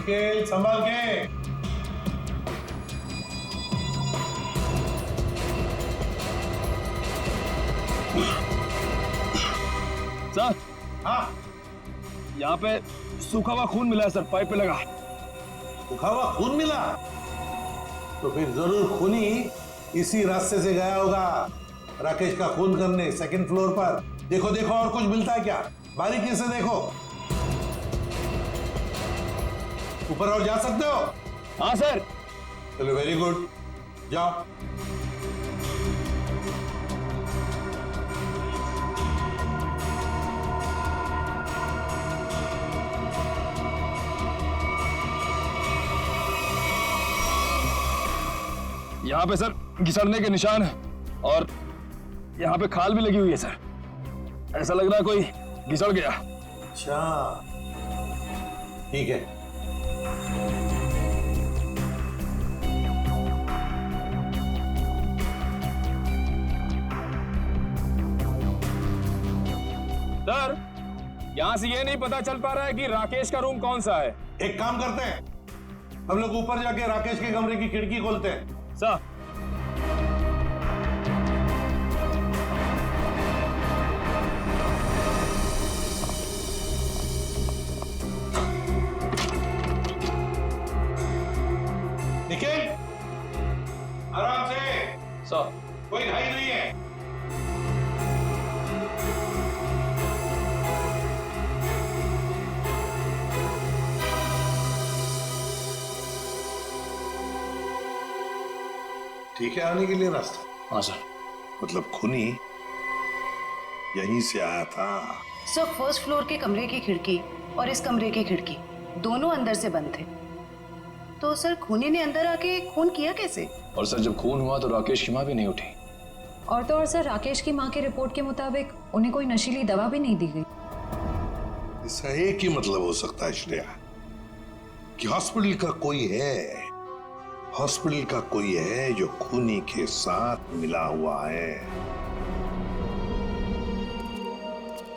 निखिल संभाल के। सर। हाँ, यहाँ पे सूखा हुआ खून मिला है सर, पाइप पे लगा। सूखा हुआ खून मिला? तो फिर जरूर खूनी इसी रास्ते से गया होगा राकेश का खून करने सेकंड फ्लोर पर। देखो देखो और कुछ मिलता है क्या, बारीकी से देखो। ऊपर और जा सकते हो? हाँ सर। चलो वेरी गुड, जाओ। यहाँ पे सर घिसड़ने के निशान है और यहाँ पे खाल भी लगी हुई है सर। ऐसा लग रहा है कोई घिसड़ गया। अच्छा ठीक है। सर यहाँ से ये नहीं पता चल पा रहा है कि राकेश का रूम कौन सा है। एक काम करते हैं, हम लोग ऊपर जाके राकेश के कमरे की खिड़की खोलते हैं। सर निखिल आराम से, सर कोई घाई नहीं है। ठीक है आने के लिए रास्ता? हाँ सर। मतलब खूनी यहीं से आया था? सर फर्स्ट फ्लोर के कमरे की खिड़की और इस कमरे की खिड़की दोनों अंदर से बंद थे, तो सर खूनी ने अंदर आके खून किया कैसे? और सर जब खून हुआ तो राकेश की माँ भी नहीं उठी। और तो और सर राकेश की माँ की रिपोर्ट के मुताबिक उन्हें कोई नशीली दवा भी नहीं दी गई। इसका एक ही मतलब हो सकता है श्रेया, कि हॉस्पिटल का कोई है, हॉस्पिटल का कोई है जो खूनी के साथ मिला हुआ है।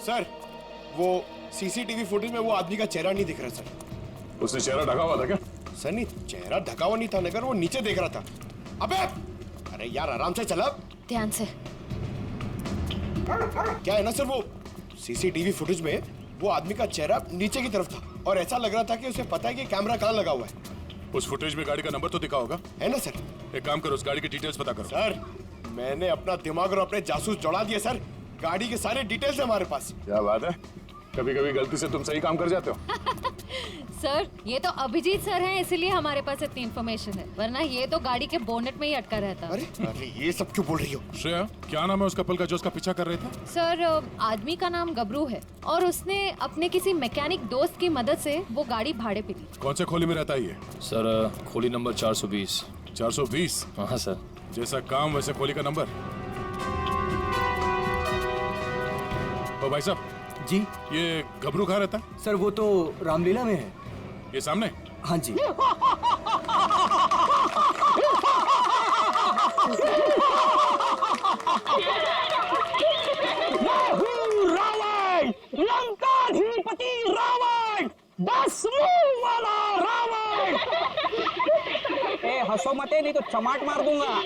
सर वो सीसीटीवी फुटेज में वो आदमी का चेहरा नहीं दिख रहा सर। उसने चेहरा ढका हुआ था क्या? सर नहीं, चेहरा ढका हुआ नहीं था, मगर वो नीचे देख रहा था। अबे अरे यार आराम से चला। ध्यान से। क्या है ना सर, वो सीसीटीवी फुटेज में वो आदमी का चेहरा नीचे की तरफ था और ऐसा लग रहा था कि उसे पता है कि कैमरा कहाँ लगा हुआ है। उस फुटेज में गाड़ी का नंबर तो दिखा होगा? है ना सर। एक काम करो, उस गाड़ी की डिटेल्स पता करो। सर मैंने अपना दिमाग और अपने जासूस जोड़ा दिए सर, गाड़ी के सारे डिटेल्स है हमारे पास। क्या बात है, कभी कभी गलती से तुम सही काम कर जाते हो। सर ये तो अभिजीत सर हैं, इसीलिए हमारे पास इतनी इन्फॉर्मेशन है, वरना ये तो गाड़ी के बोनेट में ही अटका रहता। अरे अरे ये सब क्यों बोल रही हो? श्रेया क्या नाम है उस कपल का जो उसका पीछा कर रहे थे? सर आदमी का नाम गबरू है और उसने अपने किसी मैकेनिक दोस्त की मदद से वो गाड़ी भाड़े पे ली। कौन से खोली में रहता है ये? सर खोली नंबर 420। 420? हाँ सर। जैसा काम वैसे खोली का नंबर। ओ भाई साहब जी। ये गबरू कहाँ रहता है? सर वो तो रामलीला में है। ये सामने? हाँ जी। रावण, लंकाधिपति रावण, 10 मुंह वाला रावण। ए हंसो मते नहीं तो चमाट मार दूंगा।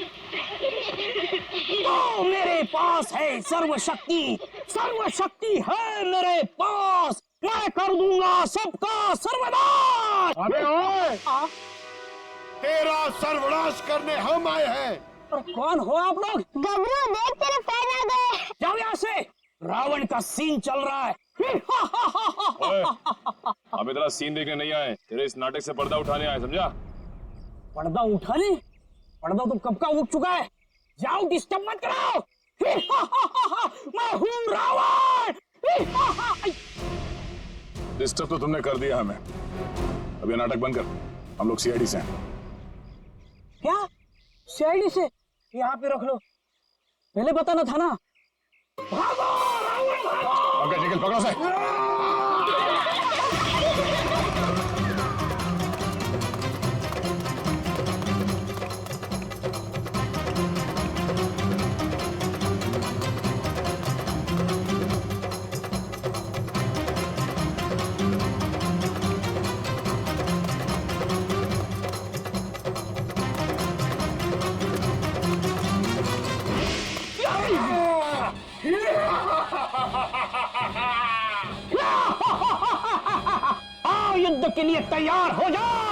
तो मेरे पास है सर्वशक्ति, सर्वशक्ति है मेरे पास, मैं कर दूंगा सबका सर्वनाश। अबे ओए, तेरा सर्वनाश करने हम आए हैं। और कौन हो आप लोग? गबरू देख तेरे पैर आ गए। जाओ यहाँ से, रावण का सीन चल रहा है। ओए, हम इतना सीन देखने नहीं आए, तेरे इस नाटक से पर्दा उठाने आए, समझा? पर्दा उठाने? पर्दा तो कब का उठ चुका है। जाओ डिस्टर्ब मत कराओ। मैं हूँ रावण। डिस्टर्ब तो तुमने कर दिया हमें, अब ये नाटक बंद कर, हम लोग सीआईडी से हैं। क्या सीआईडी से? यहाँ पे रख लो, पहले बताना था ना। भागो रावण भागो। ओके निकल, पकड़ो से। युद्ध के लिए तैयार हो जाओ।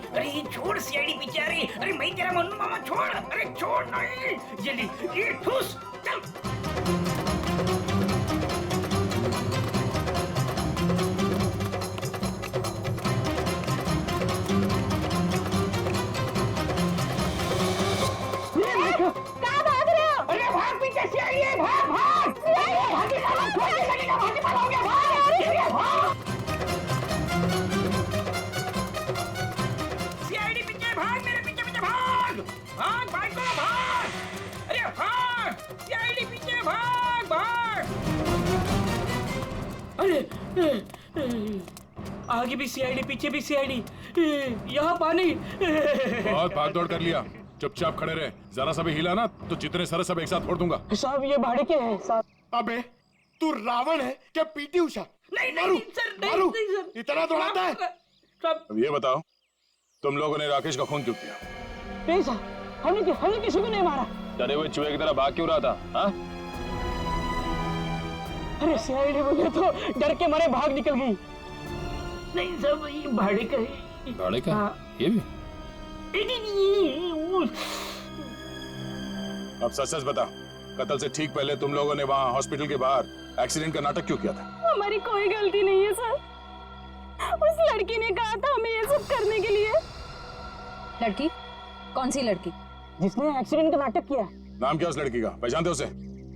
अरे छोड़ सीआईडी पीछे आ रही। अरे मैं तेरा मन्नू मामा छोड़। अरे छोड़ नहीं, ये ठूस चल। कहाँ भाग रहे हो? अरे भाग, पीछे सीआईडी है, भाग भाग। भागी मारो, खोलने लगेगा, भागी मारोगे, भाग। सीआईडी पीछे भाग, मेरे पीछे पीछे भाग। भाग भाग को भाग। अरे भाग, सीआईडी पीछे भाग भाग। अरे आगे भी सीआईडी, पीछे भी सीआईडी, यहाँ पानी। बहुत भाग दौड़ कर लिया, चुपचाप खड़े रहे। जरा सा भी हिला ना तो जितने सारे सब एक साथ फोड़ दूंगा। साहब ये भाड़े के हैं साहब। अबे तू रावण है क्या पीटी उषा? नहीं मारू, नहीं सर, मारू। नहीं सर, इतना दौड़ाता है? अब ये बताओ, तुम लोगों ने राकेश का खून क्यों किया? नहीं साहब, हमने किसी को नहीं मारा। डरे हुए चूहे की तरह भाग क्यों रहा था? हाँ? अरे सीआईडी मुझे तो डर के मारे भाग निकल गई। नहीं साहब, ये भाड़े का है। भाड़े का? हाँ। ये भी? अब सच सच बता, कत्ल से ठीक पहले तुम लोगों ने वहाँ हॉस्पिटल के बाहर एक्सीडेंट का नाटक क्यों किया था? हमारी कोई गलती नहीं है सर। उस लड़की ने कहा था हमें ये सब करने के लिए। लड़की? कौन सी लड़की? जिसने एक्सीडेंट का नाटक किया। नाम क्या उस लड़की का? पहचानते उसे?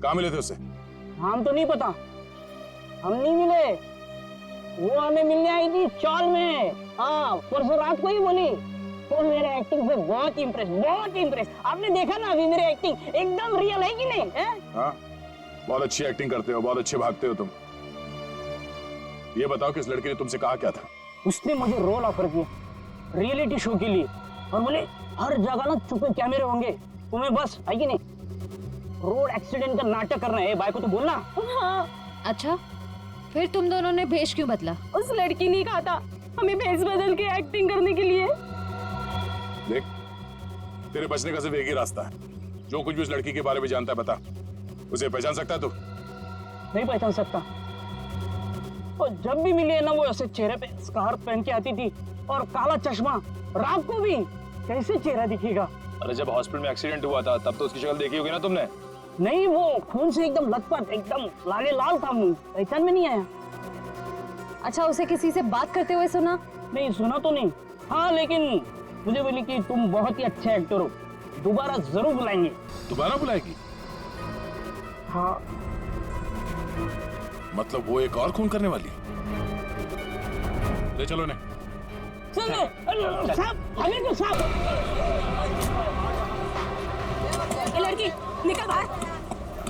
कहाँ मिले थे उसे? नाम तो नहीं पता, हम नहीं मिले। वो हमें मिलने आई थी चौल में। हाँ, परसों रात को ही बोली। तो मेरे एक्टिंग से बहुत इम्प्रेस। आपने देखा ना अभी मेरी एक्टिंग एकदम रियल है कि नहीं है? हाँ, बहुत अच्छी एक्टिंग करते हो, बहुत अच्छे भागते हो तुम। ये बताओ कि इस लड़की ने तुमसे कहा क्या था? उसने मुझे रोल ऑफर किया रियलिटी शो के लिए, और बोले हर जगह ना छुपे कैमरे होंगे, तुम्हें बस है कि नहीं रोड एक्सीडेंट का नाटक करना है। भाई को तो बोलना। हाँ, अच्छा, फिर तुम दोनों ने भेष क्यों बदला? उस लड़की ने कहा था हमें भेष बदल के एक्टिंग करने के लिए। देख, तेरे बचने का सिर्फ एक ही रास्ता है। जो कुछ भी उस लड़की के बारे में जानता है बता। उसे पहचान सकता है तू? नहीं पहचान सकता। और जब भी मिली है ना, वो ऐसे चेहरे पे स्कार्फ पहन के आती थी और काला चश्मा। रात को भी कैसे चेहरा दिखेगा? अरे जब हॉस्पिटल में एक्सीडेंट हुआ था तब तो उसकी शक्ल देखी होगी ना तुमने? नहीं, वो खून से एकदम लथपथ, एकदम लाले लाल था मुंह, पहचान में नहीं आया। अच्छा, उसे किसी से बात करते हुए सुना? नहीं सुना तो नहीं। हाँ, लेकिन मुझे बोली कि तुम बहुत ही अच्छे एक्टर हो, दोबारा जरूर बुलाएंगे। दोबारा बुलाएगी? हाँ। मतलब वो एक और खून करने वाली? ले चलो ने। साहब, हमें तो साहब। लड़की निकल बाहर,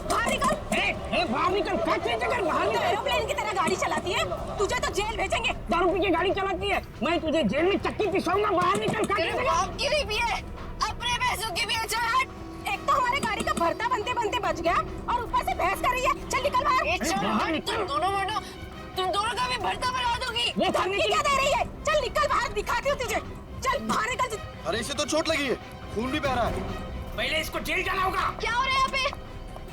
बाहर निकल। बाहर निकल, बाहर निकल। एरोप्लेन की तरह गाड़ी चलाती है, तुझे तो जेल भेजेंगे। दारू पी के गाड़ी चलाती है, मैं तुझे जेल में चक्की पिसाऊंगा। बाहर निकल। की भी पिए, अपने पैसों की भी है। एक तो हमारे गाड़ी का भरता बनते बनते बच गया और ऊपर से बहस कर रही है। चल निकल बाहर। तुम दोनों का भी भरता बना दोगी। वो धमकी क्या दे रही है? चल निकल बाहर, दिखाती हूँ तुझे। चल बाहर निकल। अरे इसे तो चोट लगी है, खून भी बह रहा है। पहले इसको जेल जाना होगा। क्या हो रहा है यहाँ पे?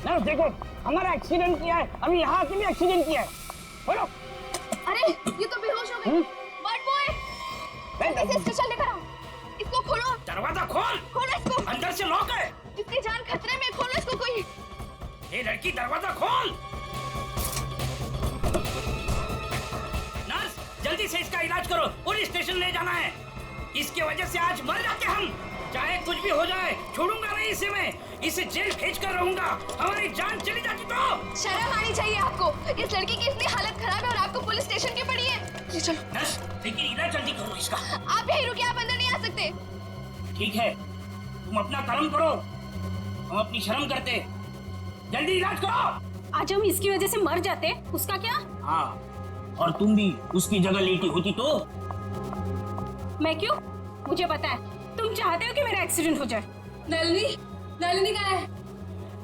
नर्स देखो, हमारा एक्सीडेंट किया है, अभी यहाँ से भी एक्सीडेंट किया है। बोलो। अरे ये तो बेहोश हो गई। बर्ड बॉय, इसे स्टेशन लेकर आओ। इसको खोलो। दरवाजा खोल। खोलो इसको। अंदर से लॉक है। इसकी जान खतरे में, खोलो इसको कोई। ये लड़की, दरवाजा खोल। नर्स, जल्दी से इसका इलाज करो, पुलिस स्टेशन ले जाना है। इसकी वजह से आज मर जाते हम। चाहे कुछ भी हो जाए, छोड़ूंगा नहीं इसे मैं। इसे जेल भेज कर रहूंगा। हमारी जान चली जाती तो। शर्म आनी चाहिए आपको। इस लड़की की इतनी हालत खराब है और आपको पुलिस स्टेशन की पड़ी है। ये चलो। नर्स, लेकिन इलाज जल्दी करो इसका। आप यहीं रुकिए, आप अंदर नहीं आ सकते। ठीक है, तुम अपना कर्म करो, हम अपनी शर्म करते। जल्दी इलाज करो। आज हम इसकी वजह से मर जाते, उसका क्या? हाँ, और तुम भी उसकी जगह लेटी होती तो? मैं क्यों? मुझे पता है तुम चाहते हो कि मेरा एक्सीडेंट हो जाए। नलिनी कहाँ है?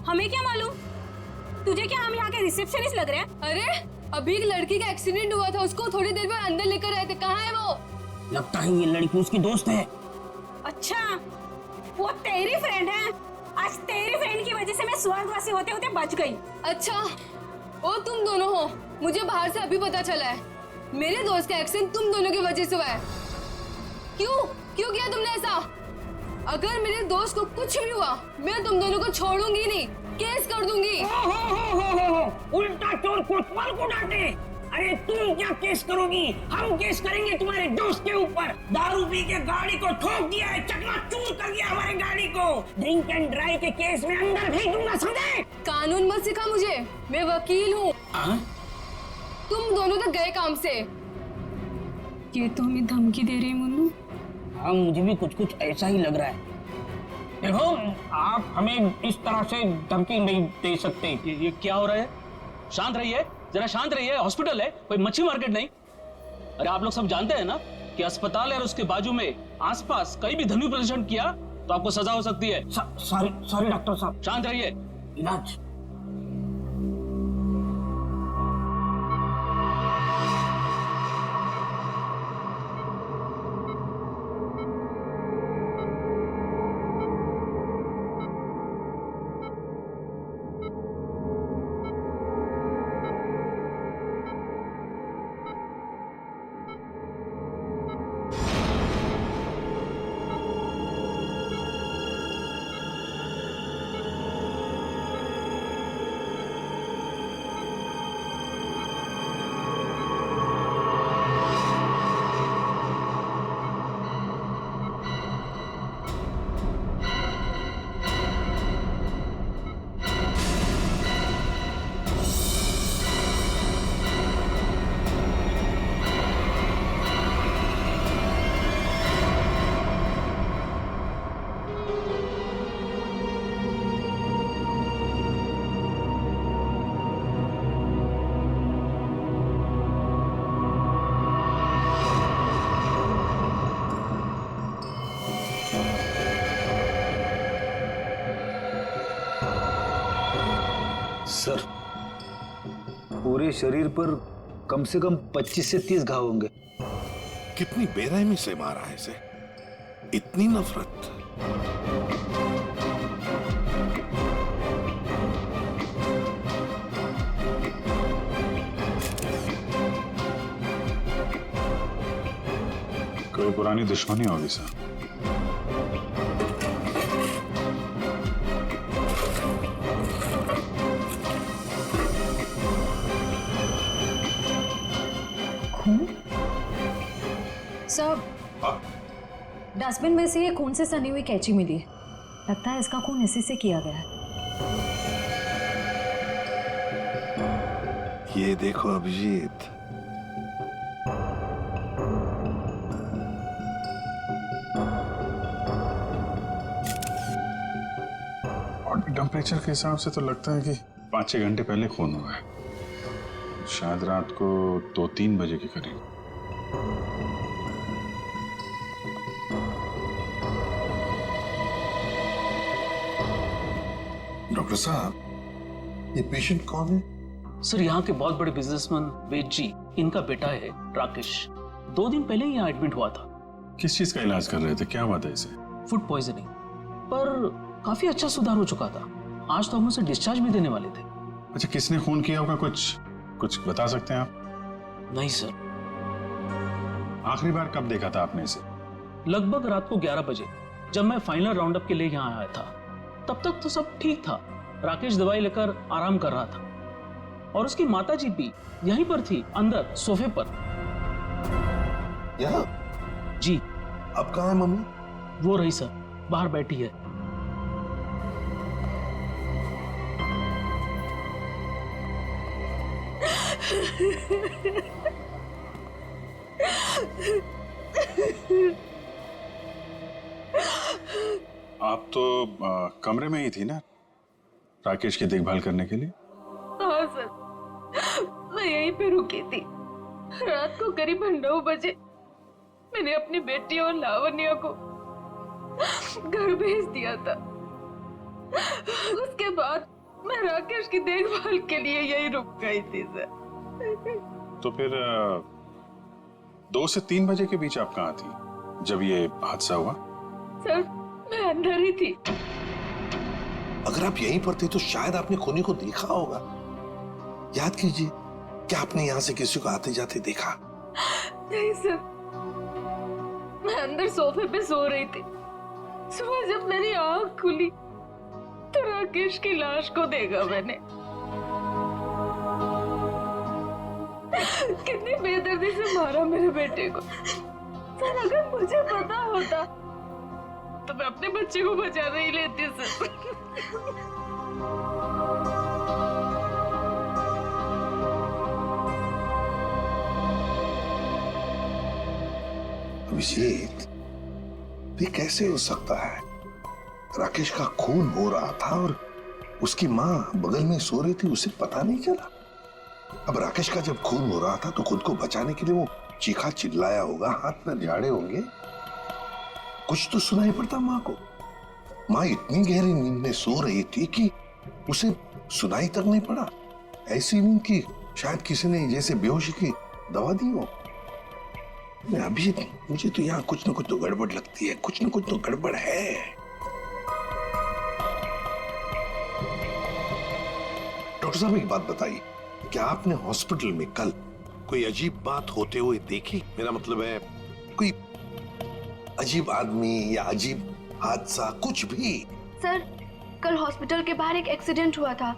हमें क्या मालूम? तुझे क्या हम यहाँ के रिसेप्शनिस्ट लग रहे हैं? अरे अभी एक लड़की का एक्सीडेंट हुआ था, उसको थोड़ी देर में अंदर लेकर आए थे। कहाँ है वो? लगता है ये लड़की उसकी दोस्त है। अच्छा, वो तेरी फ्रेंड है? आज तेरी फ्रेंड की वजह से मैं स्वर्गवासी होते होते बच गई। अच्छा, ओ तुम दोनों हो? मुझे बाहर से अभी पता चला है। मेरे दोस्त का एक्सीडेंट तुम दोनों की वजह से हुआ है। क्यों किया तुमने ऐसा? अगर मेरे दोस्त को कुछ भी हुआ, मैं तुम दोनों को छोड़ूंगी नहीं, केस कर दूंगी। उल्टा चोर कोतवाल को डांटे। अरे तुम क्या केस करोगी? हम केस करेंगे तुम्हारे दोस्त के ऊपर। दारू पी के गाड़ी को ठोक दिया है, चकनाचूर कर दिया हमारी गाड़ी को। ड्रिंक एंड ड्राइव के केस में अंदर भेज दूंगा, समझे? कानून मत सिखा मुझे, मैं वकील हूँ। तुम दोनों तो गए काम से। ये तो हमें धमकी दे रही है मुन्नू। हाँ, मुझे भी कुछ ऐसा ही लग रहा है। देखो, आप हमें इस तरह से धमकी नहीं दे सकते। ये क्या हो रहा है? शांत रहिए, जरा शांत रहिए। हॉस्पिटल है, कोई मच्छी मार्केट नहीं। अरे आप लोग सब जानते हैं ना कि अस्पताल है और उसके बाजू में आसपास कहीं भी ध्वनि प्रदर्शन किया तो आपको सजा हो सकती है। सॉरी डॉक्टर साहब। शांत रहिए। इलाज। सर, पूरे शरीर पर कम से कम 25 से 30 घाव होंगे। कितनी बेरहमी से मारा है इसे, इतनी नफरत। कोई पुरानी दुश्मनी होगी सर। सर, डस्टबिन में से ये खून से सनी हुई कैंची मिली है। लगता है इसका खून इसी से किया गया है। ये देखो अभिजीत, बॉडी टेम्परेचर के हिसाब से तो लगता है कि 5-6 घंटे पहले खून हुआ है। शायद रात को 2-3 बजे के करीब। डॉक्टर साहब, ये पेशेंट कौन है? सर, यहाँ के बहुत बड़े बिजनेसमैन वेद जी, इनका बेटा है राकेश। 2 दिन पहले ही यहाँ एडमिट हुआ था। किस चीज का इलाज कर रहे थे? क्या बात है इसे? फूड पॉइजनिंग, पर काफी अच्छा सुधार हो चुका था। आज तो हम उसे डिस्चार्ज भी देने वाले थे। अच्छा, किसने खून किया होगा? कुछ बता सकते हैं आप? नहीं सर। आखिरी बार कब देखा था आपने इसे? लगभग रात को 11 बजे, जब मैं फाइनल राउंड अप के लिए यहाँ आया था। तब तक तो सब ठीक था। राकेश दवाई लेकर आराम कर रहा था और उसकी माताजी भी यहीं पर थी, अंदर सोफे पर। यहाँ? जी। अब कहाँ है मम्मी? वो रही सर, बाहर बैठी है। आप तो कमरे में ही थी ना राकेश की देखभाल करने के लिए? हाँ सर, मैं यहीं पे रुकी थी। रात को करीब 9 बजे मैंने अपनी बेटी और लावण्या को घर भेज दिया था। उसके बाद मैं राकेश की देखभाल के लिए यही रुक गई थी सर। तो फिर 2 से 3 बजे के बीच आप कहाँ थी जब ये हादसा हुआ? सर मैं अंदर ही थी। अगर आप यहीं पर थे तो शायद आपने खूनी को देखा होगा। याद कीजिए, क्या आपने यहाँ से किसी को आते जाते देखा? नहीं सर, मैं अंदर सोफे पे सो रही थी। सुबह जब मेरी आंख खुली तो राकेश की लाश को देखा मैंने। कितनी बेदर्दी से मारा मेरे बेटे को। सर अगर मुझे पता होता तो मैं अपने बच्चे को बचा नहीं लेती सर। अभिजीत, ये कैसे हो सकता है? राकेश का खून हो रहा था और उसकी माँ बगल में सो रही थी, उसे पता नहीं चला। अब राकेश का जब खून हो रहा था तो खुद को बचाने के लिए वो चीखा चिल्लाया होगा, हाथ पैर झाड़े होंगे, कुछ तो सुनाई पड़ता माँ को। माँ इतनी गहरी नींद में सो रही थी कि उसे सुनाई तक नहीं पड़ा। ऐसी नींद की शायद किसी ने जैसे बेहोशी की दवा दी हो। अभी मुझे तो यहाँ कुछ न कुछ तो गड़बड़ लगती है, कुछ न कुछ तो गड़बड़ है। डॉक्टर साहब एक बात बताइए, क्या आपने हॉस्पिटल में कल कोई अजीब बात होते हुए देखी? मेरा मतलब है कोई अजीब आदमी या अजीब हादसा, कुछ भी? सर कल हॉस्पिटल के बाहर एक एक्सीडेंट हुआ था।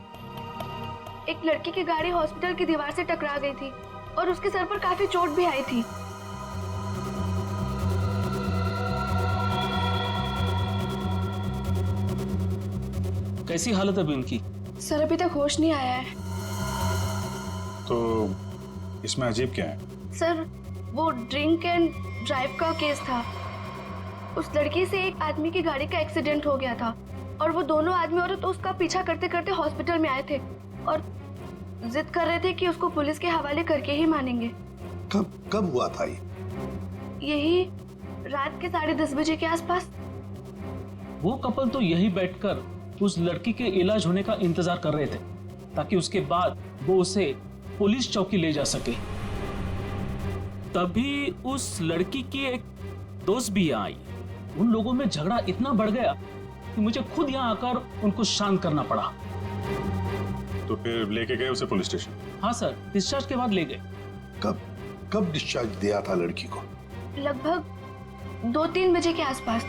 एक लड़की की गाड़ी हॉस्पिटल की दीवार से टकरा गई थी और उसके सर पर काफी चोट भी आई थी। कैसी हालत है अभी उनकी? सर अभी तक होश नहीं आया है। तो इसमें अजीब क्या है? सर वो ड्रिंक एंड ड्राइव का केस था। उस लड़की से एक आदमी की गाड़ी का एक्सीडेंट हो गया था और वो दोनों आदमी औरत उसका पीछा करते करते हॉस्पिटल में आए थे और जिद कर रहे थे कि उसको पुलिस के हवाले करके ही मानेंगे। कब हुआ था ये? यही रात के 10:30 बजे के आसपास। वो कपल तो यही बैठकर उस लड़की के इलाज होने का इंतजार कर रहे थे ताकि उसके बाद वो उसे पुलिस चौकी ले जा सके। तभी उस लड़की की एक दोस्त भी यहाँ आई। उन लोगों में झगड़ा इतना बढ़ गया कि मुझे खुद यहाँ आकर उनको शांत करना पड़ा। तो फिर लेके गए उसे पुलिस स्टेशन? हाँ सर, डिस्चार्ज के बाद ले गए। कब डिस्चार्ज दिया था लड़की को? लगभग 2-3 बजे के आसपास।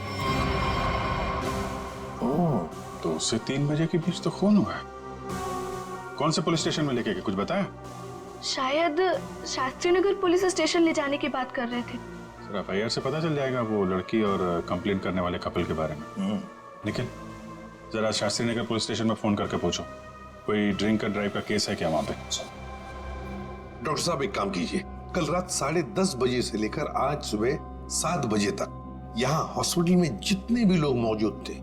ओह, तो उससे 3 बजे के बीच तो खून हुआ है। कौन से पुलिस स्टेशन में लेके गए, कुछ बताया? शायद शास्त्री नगर पुलिस स्टेशन ले जाने की बात कर रहे थे। सर FIR से पता चल जाएगा वो लड़की और कंप्लेंट करने वाले कपल के बारे में। निखिल, जरा शास्त्री नगर पुलिस स्टेशन में फोन करके पूछो कोई ड्रिंक एंड ड्राइव का केस है क्या वहां पे। डॉक्टर साहब एक काम कीजिए, कल रात 10:30 बजे से लेकर आज सुबह 7 बजे तक यहाँ हॉस्पिटल में जितने भी लोग मौजूद थे,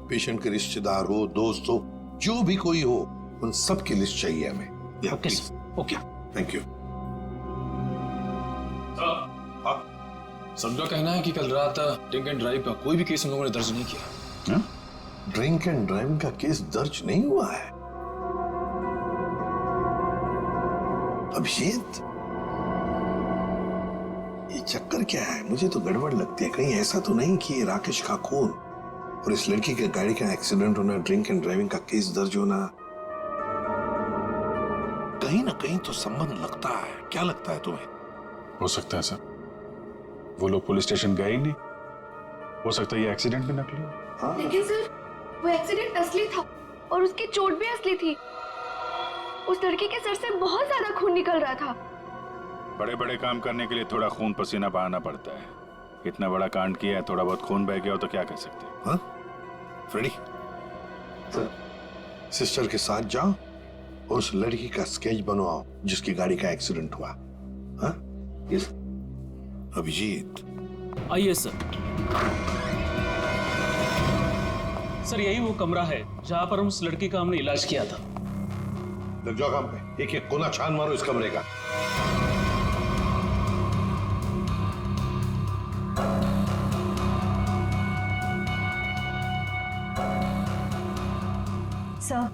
पेशेंट के रिश्तेदार हो, दोस्त हो, जो भी कोई हो, उन सब की लिस्ट चाहिए हमें। Okay okay, thank you. सबका कहना है कि कल रात ड्रिंक एंड ड्राइव का कोई भी केस उन लोगों ने दर्ज नहीं किया। ड्रिंक एंड ड्राइविंग का केस दर्ज नहीं हुआ है? अभिजीत, ये चक्कर क्या है? मुझे तो गड़बड़ लगती है। कहीं ऐसा तो नहीं कि ये राकेश का खून और इस लड़की के गाड़ी का एक्सीडेंट होना, ड्रिंक एंड ड्राइविंग का केस दर्ज होना, कहीं ना कहीं तो संबंध लगता है। क्या लगता है तुम्हें? हो सकता है सर, वो लोग पुलिस स्टेशन गए ही नहीं। हो सकता है ये एक्सीडेंट भी नकली हो। लेकिन सर वो एक्सीडेंट असली था और उसकी चोट भी असली थी। उस लड़की के सर से बहुत ज्यादा खून निकल रहा था। बड़े बड़े काम करने के लिए थोड़ा खून पसीना बहाना पड़ता है। इतना बड़ा कांड किया है, थोड़ा बहुत खून बह गया हो तो क्या कह सकते हैं। हाँ? फ्रेडी, सिस्टर के साथ जाओ और उस लड़की का स्केच बनवाओ जिसकी गाड़ी का एक्सीडेंट हुआ। हाँ? यस अभिजीत। आइए सर। सर यही वो कमरा है जहां पर उस लड़की का हमने इलाज किया था। लग जाओ काम पे, एक एक कोना छान मारो इस कमरे का। सर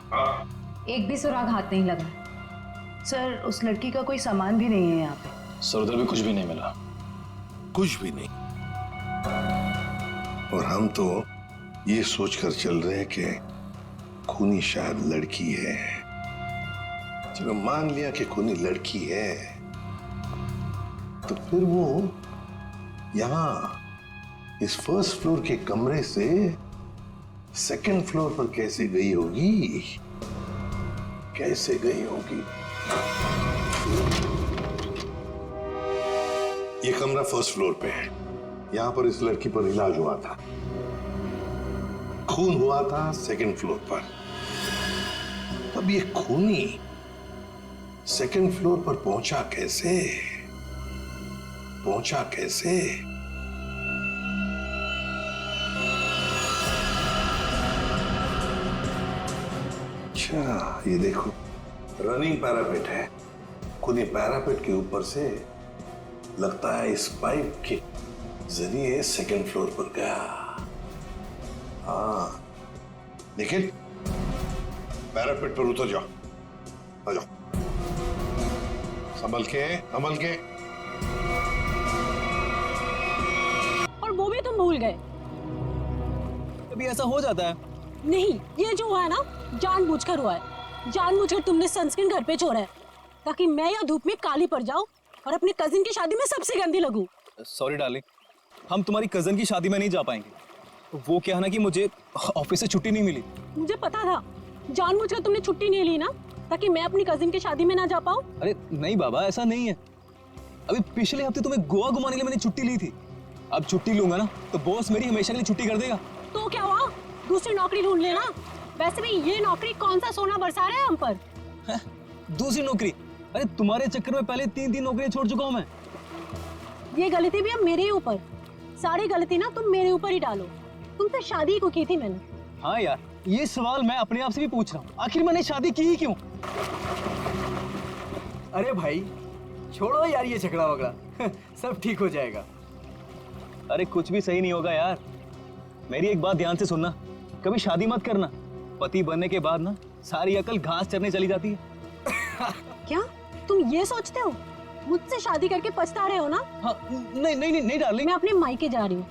एक भी सुराग हाथ नहीं लगा। सर उस लड़की का कोई सामान भी नहीं है यहाँ पे। सर उधर भी कुछ भी नहीं मिला। कुछ भी नहीं। और हम तो ये सोचकर चल रहे हैं कि खूनी शायद लड़की है। चलो मान लिया कि खूनी लड़की है, तो फिर वो यहां इस फर्स्ट फ्लोर के कमरे से सेकंड फ्लोर पर कैसे गई होगी? कैसे गई होगी? ये कमरा फर्स्ट फ्लोर पे है। यहां पर इस लड़की पर इलाज हुआ था। खून हुआ था सेकंड फ्लोर पर। अब ये खूनी सेकंड फ्लोर पर पहुंचा कैसे? पहुंचा कैसे? अच्छा, ये देखो रनिंग पैरापेट है। खूनी पैरापेट के ऊपर से लगता है इस पाइप के जरिए सेकंड फ्लोर पर गया। हाँ, लेकिन पैरापेट पर उतर जाओ, आ जाओ, संभल के, संभल के। और वो भी तुम भूल गए। कभी ऐसा हो जाता है। नहीं, ये जो हुआ है ना, जानबूझकर हुआ है। जानबूझकर तुमने सनस्क्रीन घर पे छोड़ा है ताकि मैं या धूप में काली पड़ जाऊं और अपने कजिन की शादी में सबसे गंदी लगूं। सॉरी डार्लिंग, हम तुम्हारी कजन की शादी में नहीं जा पाएंगे। वो क्या है ना कि मुझे ऑफिस से छुट्टी नहीं मिली। मुझे पता था, जानबूझकर तुमने छुट्टी नहीं ली ना ताकि मैं अपनी कजिन की शादी में ना जा पाऊं। अरे नहीं बाबा, ऐसा नहीं है। अभी पिछले हफ्ते तुम्हें गोवा घुमाने के लिए मैंने छुट्टी ली थी। अब छुट्टी लूंगा ना तो बॉस मेरी हमेशा के लिए छुट्टी कर देगा। तो क्या हुआ, दूसरी नौकरी ढूंढ लेना। वैसे भी ये नौकरी कौन सा सोना बरसा रहा है हम पर। दूसरी नौकरी? अरे तुम्हारे चक्कर में पहले 3 नौकरियां छोड़ चुका हूं मैं। ये गलती भी अब मेरे ही ऊपर। सारी गलती ना तुम मेरे ऊपर ही डालो। तुमसे शादी को की थी मैंने। हाँ यार, ये सवाल मैं अपने आप से भी पूछ रहा हूँ, आखिर मैंने शादी की ही क्यों? अरे भाई छोड़ो यार ये झगड़ा वगड़ा सब ठीक हो जाएगा। अरे कुछ भी सही नहीं होगा यार। मेरी एक बात ध्यान से सुनना, कभी शादी मत करना। पति बनने के बाद ना सारी अकल घास चरने चली जाती है। क्या तुम ये सोचते हो मुझसे शादी करके पछता रहे हो ना? हाँ, नहीं नहीं नहीं नहीं डार्लिंग, मैं अपने मायके जा रही हूँ।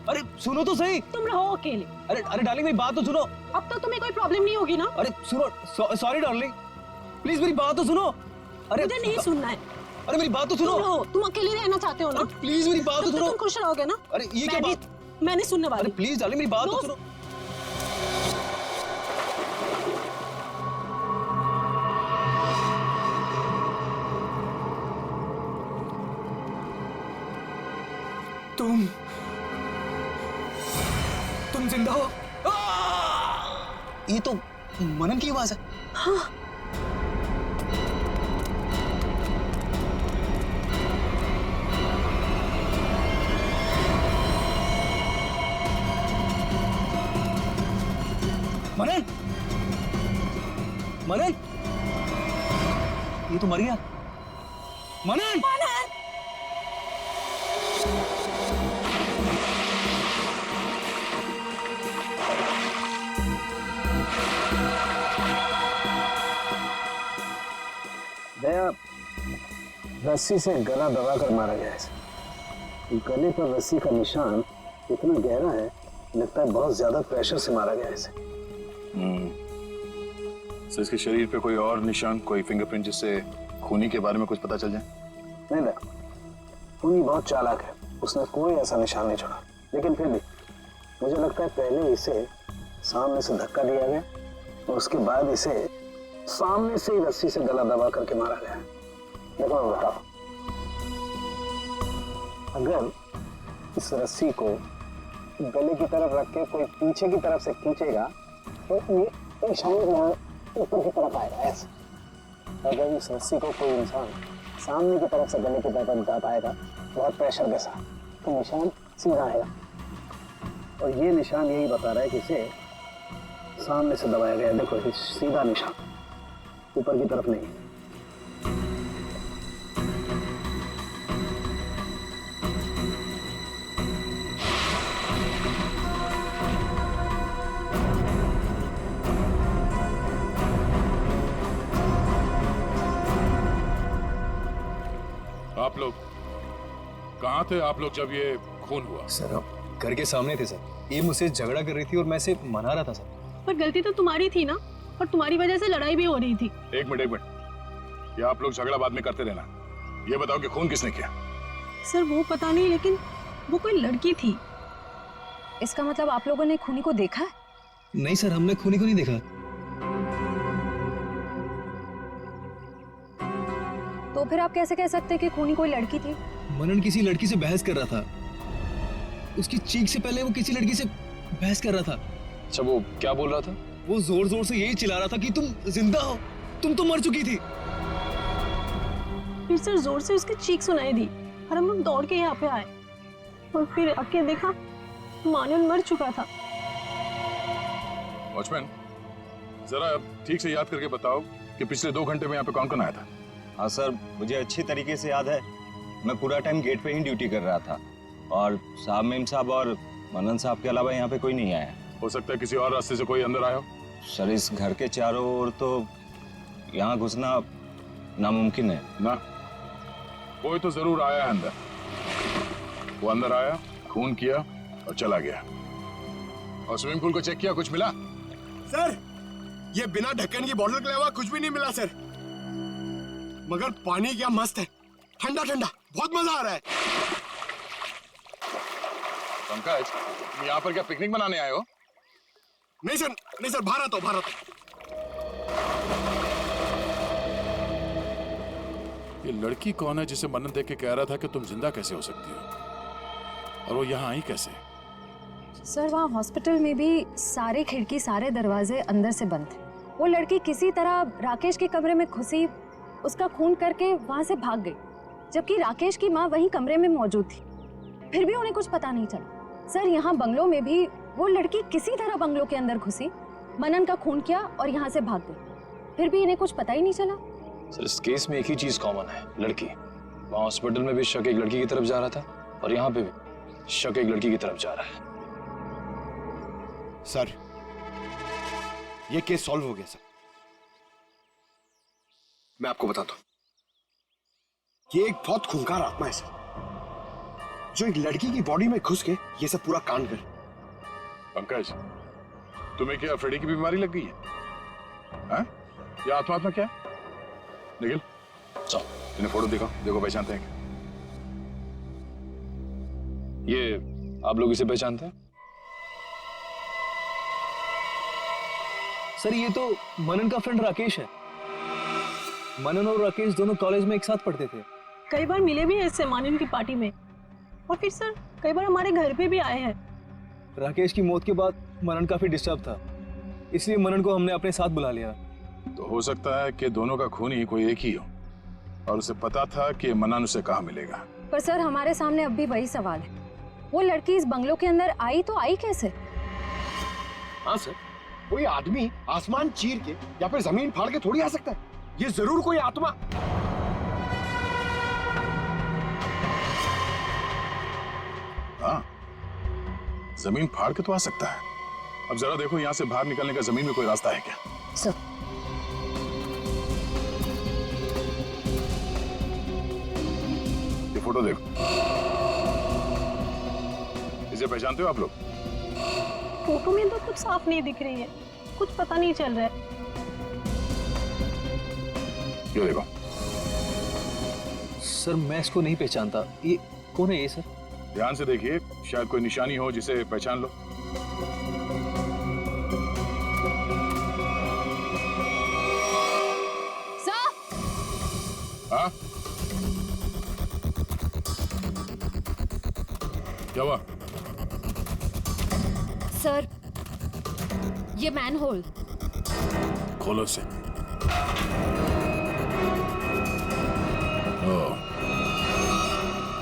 अरे सुनो तो सही। तुम रहो अकेले। अरे डार्लिंग मेरी बात तो सुनो। अब तो तुम्हें कोई प्रॉब्लम नहीं होगी ना? अरे सुनो, सॉरी डार्लिंग, प्लीज मेरी बात तो सुनो। अरे मुझे नहीं सुनना है। अरे मेरी बात तो सुनो। तुम रहो, तुम अकेले रहना चाहते हो ना? प्लीज मेरी बात तो सुनो। तुम खुश रहोगे ना? अरे ये क्या बात? मैंने सुनने वाली। अरे प्लीज डार्लिंग मेरी बात तो सुनो। तुम जिंदा हो? ये तो मनन की आवाज है। हाँ। मनन, मनन, ये तो मर गया। मनन, दया रस्सी से गला दबाकर मारा गया है। गले पर रस्सी का निशान इतना गहरा है, लगता है बहुत ज्यादा प्रेशर से मारा गया है इसे। सर इसके शरीर पे कोई और निशान, कोई फिंगरप्रिंट जिससे खूनी के बारे में कुछ पता चल जाए? नहीं देखो, खूनी बहुत चालाक है, उसने कोई ऐसा निशान नहीं छोड़ा। लेकिन फिर भी मुझे लगता है पहले इसे सामने से धक्का दिया गया और उसके बाद इसे सामने से ही रस्सी से गला दबा करके मारा गया। देखो मैं बताओ, अगर इस रस्सी को गले की तरफ रख के कोई पीछे की तरफ से खींचेगा तो ये निशान ऊपर की तरफ आएगा ऐसे। अगर इस रस्सी को कोई इंसान सामने की तरफ से गले की तरफ दबाएगा बहुत प्रेशर के साथ, तो निशान सीधा आएगा। और ये निशान यही बता रहा है कि इसे सामने से दबाया गया। देखो ये सीधा निशान, ऊपर की तरफ नहीं। आप लोग कहाँ थे आप लोग जब ये खून हुआ? सर हम घर के सामने थे सर। ये मुझसे झगड़ा कर रही थी और मैं इसे मना रहा था सर। पर गलती तो तुम्हारी थी ना, और तुम्हारी वजह से लड़ाई भी हो रही थी। एक मिनट ये आप लोग झगड़ा बाद में करते रहना। ये बताओ कि खून किसने किया? सर वो पता नहीं, लेकिन वो कोई लड़की थी। इसका मतलब आप लोगों ने खूनी को देखा है? नहीं सर, हमने खूनी को नहीं देखा। तो फिर आप कैसे कह सकते हैं कि खूनी कोई लड़की थी? मनन किसी लड़की से बहस कर रहा था। उसकी चीख से पहले वो किसी लड़की से बहस कर रहा था। अच्छा, वो क्या बोल रहा था? वो जोर जोर से यही चिल्ला रहा था कि तुम जिंदा हो, तुम तो मर चुकी थी। फिर सर जोर से उसकी चीख सुनाई दी और हम लोग दौड़ के यहाँ पे आए, और फिर आके देखा मानन मर चुका था। वॉचमैन, जरा ठीक से याद करके बताओ कि पिछले 2 घंटे में यहाँ पे कौन कौन आया था? हाँ सर, मुझे अच्छी तरीके से याद है। मैं पूरा टाइम गेट पे ही ड्यूटी कर रहा था, और साहब मेम साहब और मनन साहब के अलावा यहाँ पे कोई नहीं आया। हो सकता है किसी और रास्ते से कोई अंदर आया हो। सर इस घर के चारों ओर तो यहाँ घुसना नामुमकिन है ना। कोई तो जरूर आया है अंदर। वो अंदर आया, खून किया और चला गया। और स्विमिंग पूल को चेक किया, कुछ मिला? सर ये बिना ढक्कन की बोतल के अलावा कुछ भी नहीं मिला सर, मगर पानी क्या मस्त है, ठंडा ठंडा, बहुत मजा आ रहा है। पंकज, तुम यहाँ पर क्या पिकनिक मनाने आए हो? नहीं सर, बाहर आता हूँ, बाहर आता हूँ। ये लड़की कौन है जिसे मनन देख के कह रहा था कि तुम जिंदा कैसे हो सकती हो, और वो यहाँ आई कैसे? सर वहाँ हॉस्पिटल में भी सारे खिड़की सारे दरवाजे अंदर से बंद थे। वो लड़की किसी तरह राकेश के कमरे में घुसी, उसका खून करके वहाँ से भाग गई, जबकि राकेश की माँ वहीं कमरे में मौजूद थी। फिर भी उन्हें कुछ पता नहीं चला। सर यहाँ बंगलों में भी वो लड़की किसी तरह बंगलों के अंदर घुसी, मनन का खून किया और यहाँ से भाग गई, फिर भी इन्हें कुछ पता ही नहीं चला। सर इस केस में एक ही चीज कॉमन है, लड़की। वहाँ हॉस्पिटल में भी शक एक लड़की की तरफ जा रहा था, और यहाँ पे भी शक एक लड़की की तरफ जा रहा है। सर ये केस सॉल्व हो गया सर। मैं आपको बताता हूं, ये एक बहुत खूंखार आत्मा है सर, जो एक लड़की की बॉडी में घुस के ये सब पूरा कांड कर। पंकज, तुम्हें क्या अफ्रीडी की बीमारी लग गई है? हाँ? ये आत्मा क्या है? निखिल, चलो इन्हें फोटो दिखाओ, देखो पहचानते हैं क्या? ये आप लोग इसे पहचानते हैं? सर ये तो मनन का फ्रेंड राकेश है। मनन और राकेश दोनों कॉलेज में एक साथ पढ़ते थे। कई बार मिले भी हैं इससे मानन की पार्टी में, और फिर सर कई बार हमारे घर पे भी आए हैं। राकेश की मौत के बाद मनन काफी डिस्टर्ब था, इसलिए मनन को हमने अपने साथ बुला लिया। तो हो सकता है कि दोनों का खूनी कोई एक ही हो, और उसे पता था कि मनन उसे कहाँ मिलेगा। पर सर हमारे सामने अब भी वही सवाल है, वो लड़की इस बंगलों के अंदर आई तो आई कैसे? हाँ सर, कोई आदमी आसमान चीर के या फिर जमीन फाड़ के थोड़ी आ सकता है, ये जरूर कोई आत्मा। हाँ, जमीन फाड़ के तो आ सकता है। अब जरा देखो यहाँ से बाहर निकलने का जमीन में कोई रास्ता है क्या? सर ये फोटो देखो, इसे पहचानते हो आप लोग? फोटो में तो कुछ साफ नहीं दिख रही है, कुछ पता नहीं चल रहा है। ये देखो। सर मैं इसको नहीं पहचानता, ये कौन है ये सर? ध्यान से देखिए, शायद कोई निशानी हो जिसे पहचान लो। हाँ? क्या हुआ? सर ये मैनहोल। खोलो से।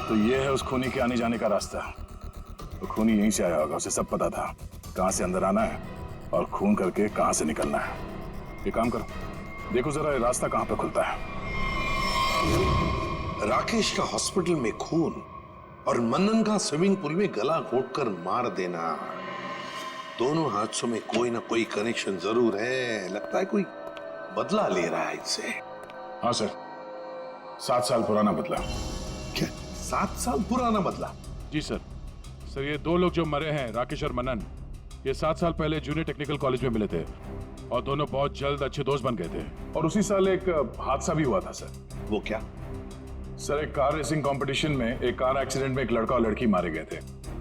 तो ये है उस खूनी के आने जाने का रास्ता। तो खूनी यहीं से आया होगा, उसे सब पता था कहां से अंदर आना है और खून करके कहां से निकलना है। ये काम करो, देखो जरा ये रास्ता कहां पे खुलता है। राकेश का हॉस्पिटल में खून और मनन का स्विमिंग पूल में गला घोटकर मार देना, दोनों हादसों में कोई ना कोई कनेक्शन जरूर है। लगता है कोई बदला ले रहा है इससे। हाँ सर, 7 साल पुराना बदला। 7 साल पुराना बदला? जी सर। सर ये दो लोग जो मरे हैं, राकेश और मनन, ये 7 साल पहले जूनियर टेक्निकल कॉलेज में मिले थे और दोनों बहुत जल्द अच्छे दोस्त बन गए थे। और उसी साल एक हादसा भी हुआ था सर। वो क्या? सर एक कार रेसिंग कंपटीशन में एक कार एक्सीडेंट में एक लड़का और लड़की मारे गए थे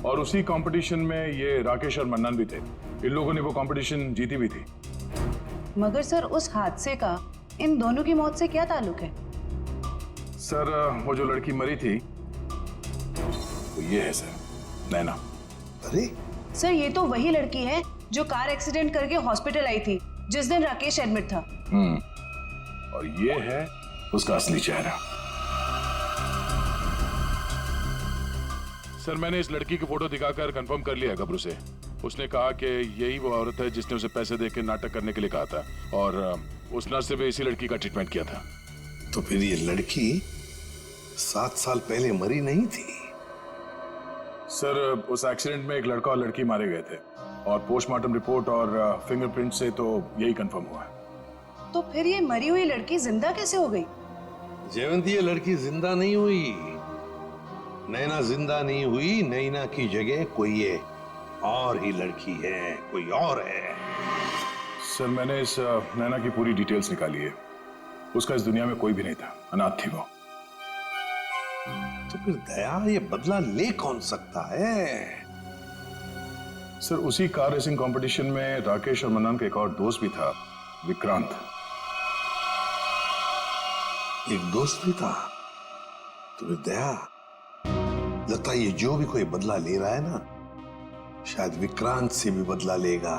और उसी कंपटीशन में ये राकेश और मन्नन भी थे। इन लोगों ने वो कंपटीशन जीती भी थी। मगर सर उस हादसे का इन दोनों की मौत से क्या ताल्लुक है? सर वो जो लड़की मरी थी वो ये है सर, नैना। अरे सर ये तो वही लड़की है जो कार एक्सीडेंट करके हॉस्पिटल आई थी जिस दिन राकेश एडमिट था। और ये है उसका असली चेहरा। सर मैंने इस लड़की की फोटो दिखाकर कंफर्म कर लिया गबरू से। उसने कहा कि यही वो औरत है जिसने उसे पैसे देकर नाटक करने के लिए कहा था और उस नर्स से भी इसी लड़की का ट्रीटमेंट किया था। तो फिर ये लड़की 7 साल पहले मरी नहीं थी? सर उस एक्सीडेंट में एक लड़का और लड़की मारे गए थे और पोस्टमार्टम रिपोर्ट और फिंगरप्रिंट से तो यही कंफर्म हुआ है। तो फिर ये मरी हुई लड़की जिंदा कैसे हो गई? जयवंती, ये लड़की जिंदा नहीं हुई। नैना जिंदा नहीं हुई। नैना की जगह कोई ये और ही लड़की है, कोई और है। सर मैंने इस नैना की पूरी डिटेल्स निकाली है। उसका इस दुनिया में कोई भी नहीं था, अनाथ थी वो। तो फिर दया ये बदला ले कौन सकता है? सर उसी कार रेसिंग कंपटीशन में राकेश और मन्नन का एक और दोस्त भी था, विक्रांत। एक दोस्त भी था? तो फिर दया, लगता है ये जो भी कोई बदला ले रहा है ना, शायद विक्रांत से भी बदला लेगा।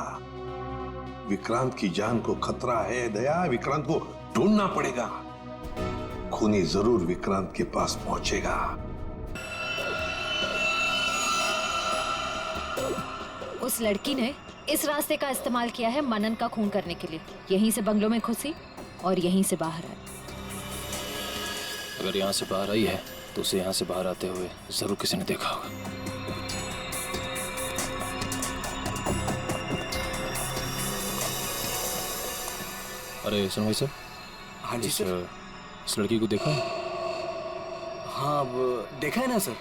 विक्रांत की जान को खतरा है दया। विक्रांत को ढूंढना पड़ेगा। खूनी जरूर विक्रांत के पास पहुंचेगा। उस लड़की ने इस रास्ते का इस्तेमाल किया है मनन का खून करने के लिए। यहीं से बंगलों में घुसी और यहीं से बाहर आई। अगर यहाँ से बाहर आई है तो उसे यहाँ से बाहर आते हुए जरूर किसी ने देखा होगा। अरे सुन भाई साहब। हाँ जी सर। इस लड़की को देखा? हाँ देखा है ना सर।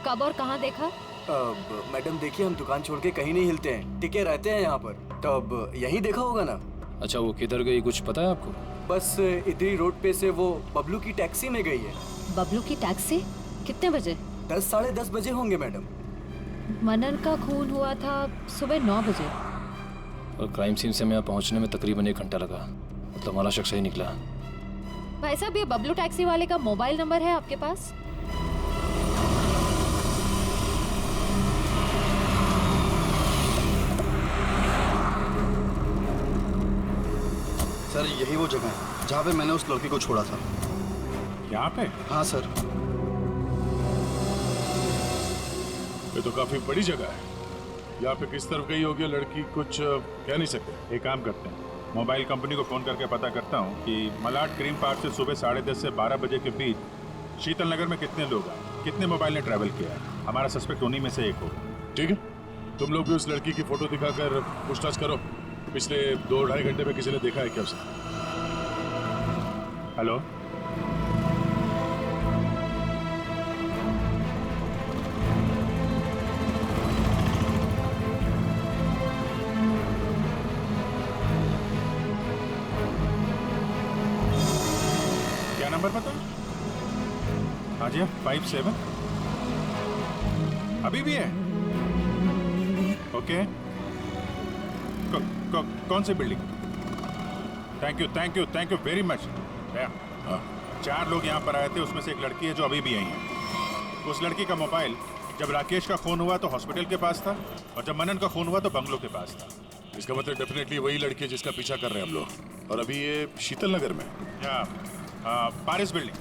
कब और कहाँ देखा? मैडम देखिए, हम दुकान छोड़ के कहीं नहीं हिलते हैं, टिके रहते हैं यहाँ पर। तो अब यही देखा होगा ना। अच्छा वो किधर गई कुछ पता है आपको? बस इधरी रोड पे से वो बबलू की टैक्सी में गई है। बबलू की टैक्सी? कितने बजे? 10 साढ़े 10 बजे होंगे मैडम। मनन का खून हुआ था सुबह 9 बजे और क्राइम सीन से मैं पहुंचने में तकरीबन 1 घंटा लगा। मतलब हमारा शख्स ही निकला। भाई साहब ये बबलू टैक्सी वाले का मोबाइल नंबर है आपके पास? सर यही वो जगह है जहाँ पे मैंने उस लड़की को छोड़ा था। यहाँ पे? हाँ सर। ये तो काफी बड़ी जगह है। यहाँ पे किस तरफ गई होगी लड़की कुछ कह नहीं सकते। एक काम करते हैं, मोबाइल कंपनी को फोन करके पता करता हूँ कि मलाड क्रीम पार्क से सुबह 10:30 से 12 बजे के बीच शीतल नगर में कितने लोग आए, कितने मोबाइल ने ट्रैवल किया है। हमारा सस्पेक्ट उन्हीं में से एक होगा। ठीक है, तुम लोग भी उस लड़की की फोटो दिखाकर पूछताछ करो। पिछले 2-2.5 घंटे में किसी ने देखा है क्या उसे? हेलो, क्या नंबर पता? हाँ जी 57 अभी भी है। ओके कौन सी building? Thank you very much. 4 लोग यहाँ पर आए थे, उसमें से एक लड़की है जो अभी भी आई है। उस लड़की का मोबाइल जब राकेश का खून हुआ तो हॉस्पिटल के पास था और जब मनन का खून हुआ तो बंगलों के पास था। इसका मतलब डेफिनेटली वही लड़की है जिसका पीछा कर रहे हैं हम लोग। और अभी ये शीतल नगर में। Paris building.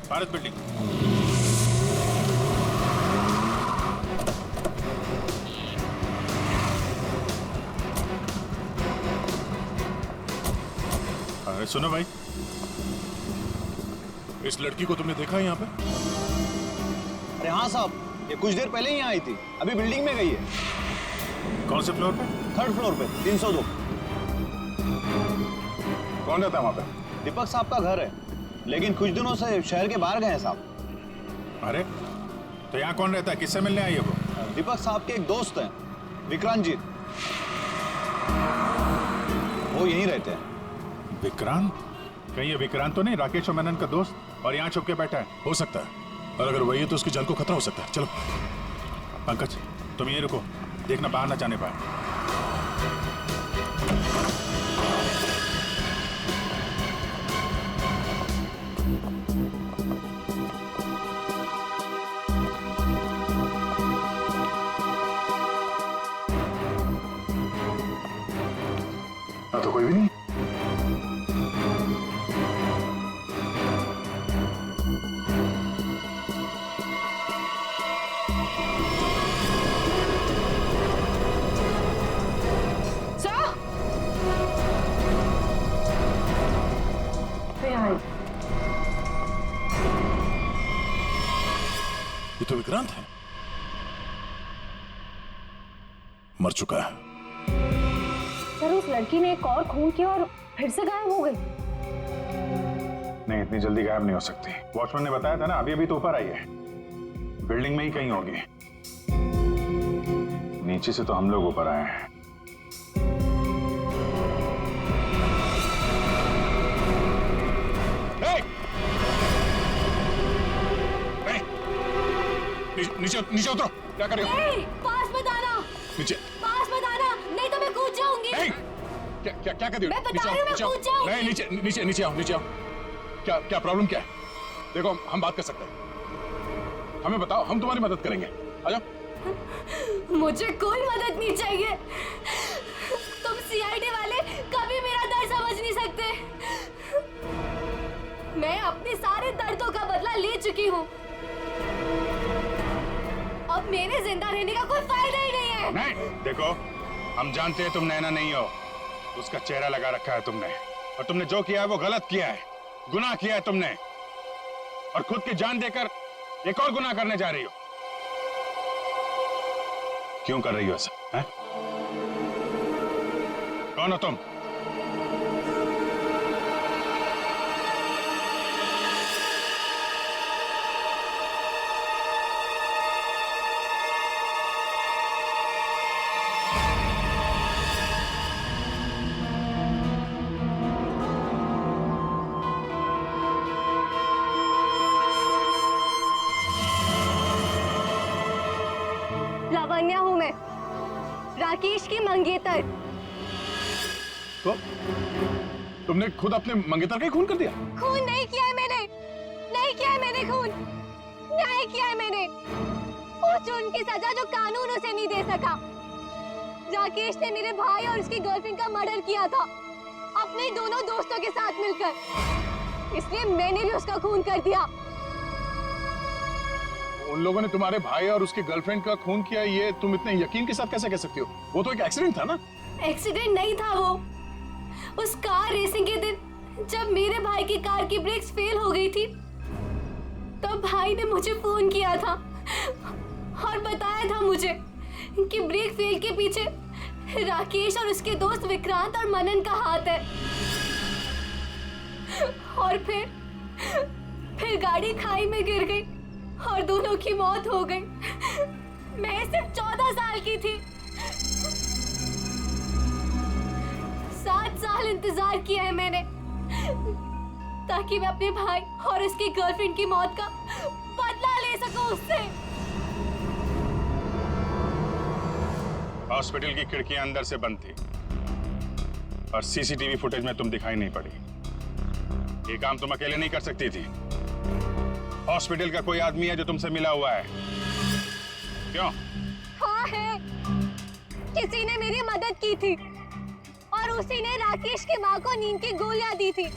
अरे सुनो भाई, इस लड़की को तुमने देखा है यहाँ पे? अरे हाँ साहब, ये कुछ देर पहले ही यहाँ आई थी, अभी बिल्डिंग में गई है। कौन से फ्लोर पे? 3rd फ्लोर पे 302। कौन रहता है वहाँ पे? दीपक साहब का घर है, लेकिन कुछ दिनों से शहर के बाहर गए हैं साहब। अरे तो यहाँ कौन रहता है? किससे मिलने आई है वो? दीपक साहब के एक दोस्त हैं, विक्रांत जी। वो यहीं रहते हैं। विक्रांत? कहीं ये विक्रांत तो नहीं राकेश और मनन का दोस्त, और यहाँ छुप के बैठा है? हो सकता है, और अगर वही है तो उसकी जान को खतरा हो सकता है। चलो पंकज तुम ये रुको, देखना बाहर ना जाने पाए। तो कोई भी नहीं। ये तो विक्रांत है, मर चुका है। सर उस लड़की ने एक और खून किया और फिर से गायब हो गई। नहीं, इतनी जल्दी गायब नहीं हो सकती। वॉचमैन ने बताया था ना, अभी अभी तो ऊपर आई है, बिल्डिंग में ही कहीं होगी। नीचे से तो हम लोग ऊपर आए हैं। नीचे नीचे उतरो, क्या कर रहे हो? पास मत आना, नीचे पास मत आना, नहीं तो मैं कूद जाऊंगी। क्या क्या क्या कर रही हो? मैं बता रही हूं, मैं कूद जाऊंगी। नहीं, नीचे नीचे नीचे आओ, नीचे आओ। क्या क्या प्रॉब्लम क्या है? देखो हम बात कर सकते हैं, हमें बताओ, हम तुम्हारी मदद करेंगे। आ जाओ। मुझे कोई मदद नहीं चाहिए। तुम सीआईडी वाले कभी मेरा दर्द समझ नहीं सकते। मैं अपने सारे दर्दों का बदला ले चुकी हूँ। अब मेरे जिंदा रहने का कोई फायदा ही नहीं है। नहीं, देखो हम जानते हैं तुम नैना नहीं हो, उसका चेहरा लगा रखा है तुमने, और तुमने जो किया है वो गलत किया है, गुनाह किया है तुमने, और खुद की जान देकर एक और गुनाह करने जा रही हो। क्यों कर रही हो ऐसा? कौन हो तुम? लावण्या हूँ मैं, राकेश की मंगेतर। तो तुमने खुद अपने मंगेतर का ही खून कर दिया? खून नहीं किया है मैंने, नहीं किया है मैंने खून, न्याय किया है मैंने। उस जुर्म की सजा जो कानून उसे नहीं दे सका। राकेश ने मेरे भाई और उसकी गर्लफ्रेंड का मर्डर किया था, अपने दोनों दोस्तों के साथ मिलकर, इसलिए मैंने भी उसका खून कर दिया। उन लोगों ने तुम्हारे भाई और उसकी गर्लफ्रेंड का खून किया, ये तुम इतने यकीन के साथ कैसे कह सकती हो? वो तो एक एक्सीडेंट था ना? एक्सीडेंट नहीं था वो। उस कार रेसिंग के दिन जब मेरे भाई की कार की ब्रेक्स फेल हो गई थी, तब भाई ने मुझे फोन किया था और बताया था मुझे कि ब्रेक फेल के पीछे राकेश और उसके दोस्त विक्रांत और मनन का हाथ है। और फिर गाड़ी खाई में गिर गई और दोनों की मौत हो गई। मैं सिर्फ 14 साल की थी। 7 साल इंतजार किया है मैंने ताकि मैं अपने भाई और उसकी गर्लफ्रेंड की मौत का बदला ले सकूं उससे। हॉस्पिटल की खिड़कियां अंदर से बंद थी और सीसीटीवी फुटेज में तुम दिखाई नहीं पड़ी। ये काम तुम अकेले नहीं कर सकती थी। हॉस्पिटल का कोई आदमी है जो तुमसे मिला हुआ है? क्यों? हाँ है, किसी ने मेरी मदद की थी और उसी ने राकेश की माँ को नींद की गोलियां दी थी,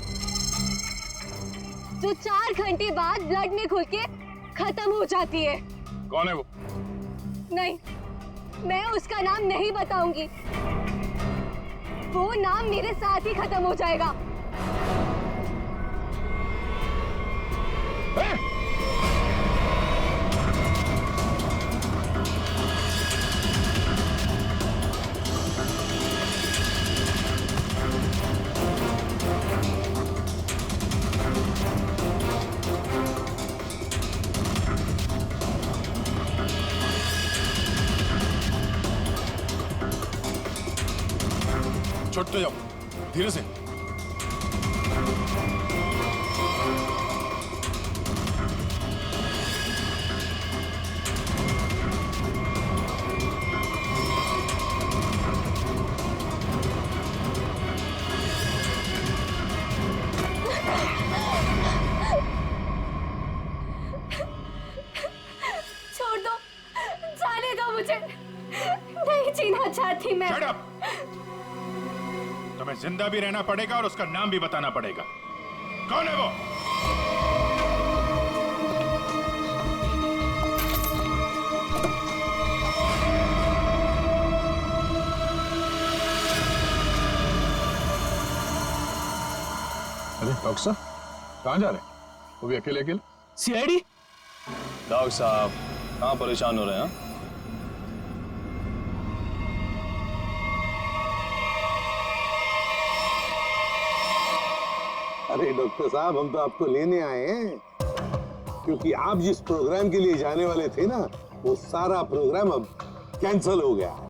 जो 4 घंटे बाद ब्लड में घुल के खत्म हो जाती है। कौन है वो? नहीं, मैं उसका नाम नहीं बताऊंगी। वो नाम मेरे साथ ही खत्म हो जाएगा। उठते जाओ, धीरे से। छोड़ दो, जाने दो मुझे, नहीं जीना चाहती मैं। Shut up! तुम्हें जिंदा भी रहना पड़ेगा और उसका नाम भी बताना पड़ेगा। कौन है वो? अरे डॉक्टर साहब कहाँ जा रहे हैं? वो भी अकेले अकेले? सीआईडी? डॉक्टर साहब कहाँ परेशान हो रहे हैं? अरे डॉक्टर साहब, हम तो आपको लेने आए हैं क्योंकि आप जिस प्रोग्राम के लिए जाने वाले थे ना, वो सारा प्रोग्राम अब कैंसिल हो गया।